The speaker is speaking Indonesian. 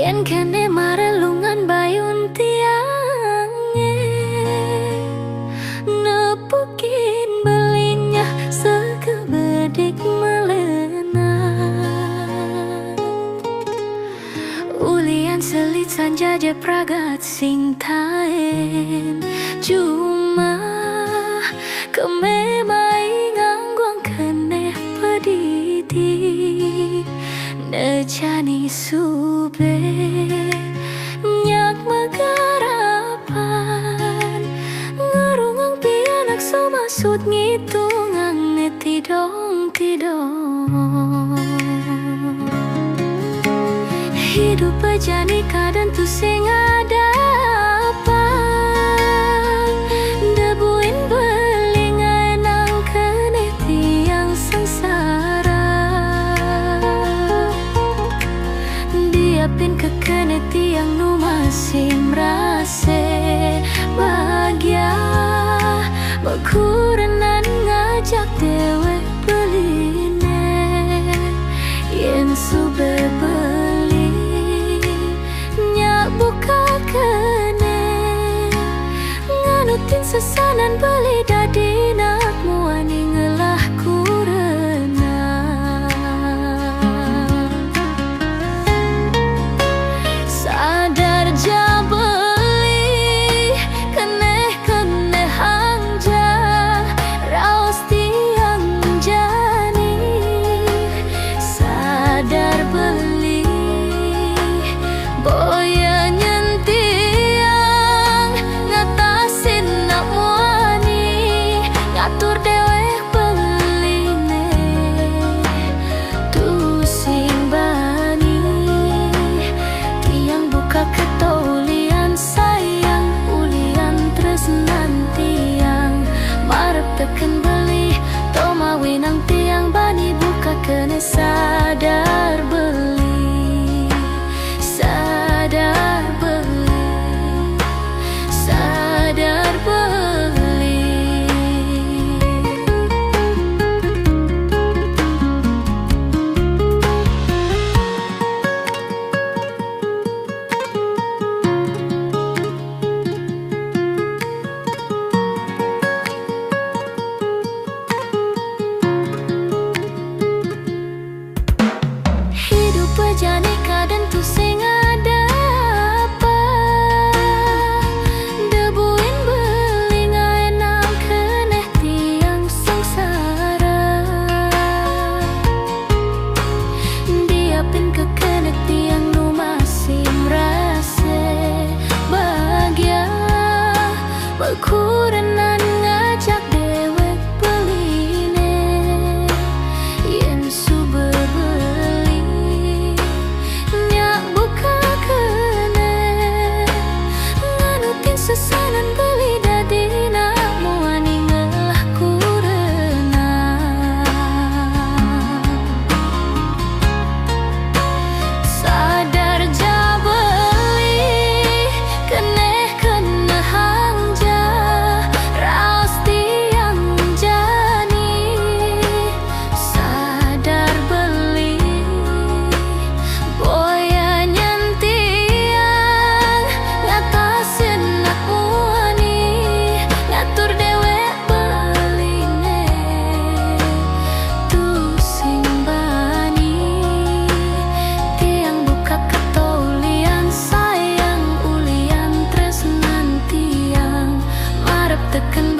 Yen kene marelungan bayun tiange nepukin belinya sekebedik melena. Ulian selit sanjaja pragat sing taen cuma kememai ngangguang kene pedidi necani sube nyak megarapan ngerungang pianak so maksud ngitungang tidong hidup bejani kadang tu sing ada apa debuin belingai nang kene tiang sengsara diapin ke kene tiang nu masih merasa bahagia bakurenan ngajak dewe beline yen sube beli nyak buka kene nganutin sesanan beli dadi nak muani ngelah kurena. Sadar ja beli keneh hangja raos tiang jani sadar beli boya nyentiang ngatasin nak muani ngatur dewek beline tu sing bani tiang buka ketolian sayang ulian tresnan tiang marep teken beli toma winang tiang bani buka kene sadar beli sadar beli sadar beli. Hidup bejani kadang tu sing ada apa debuin belingai nang keneh tiang sengsara diapin ke keneh tiang nu masih merasa bahagia bakurenan ngajak dewek beline yen sube beli nyak buka kene nganutin sesanan beli dadi nak muani ngelah kurena. Sadar ja beli keneh hangja raos tiang jani sadar beli boya nyentiang ngatasin nak muani ngatur dewek beline tu sing bani tiang buka ketolian sayang ulian tresnan tiang marep teken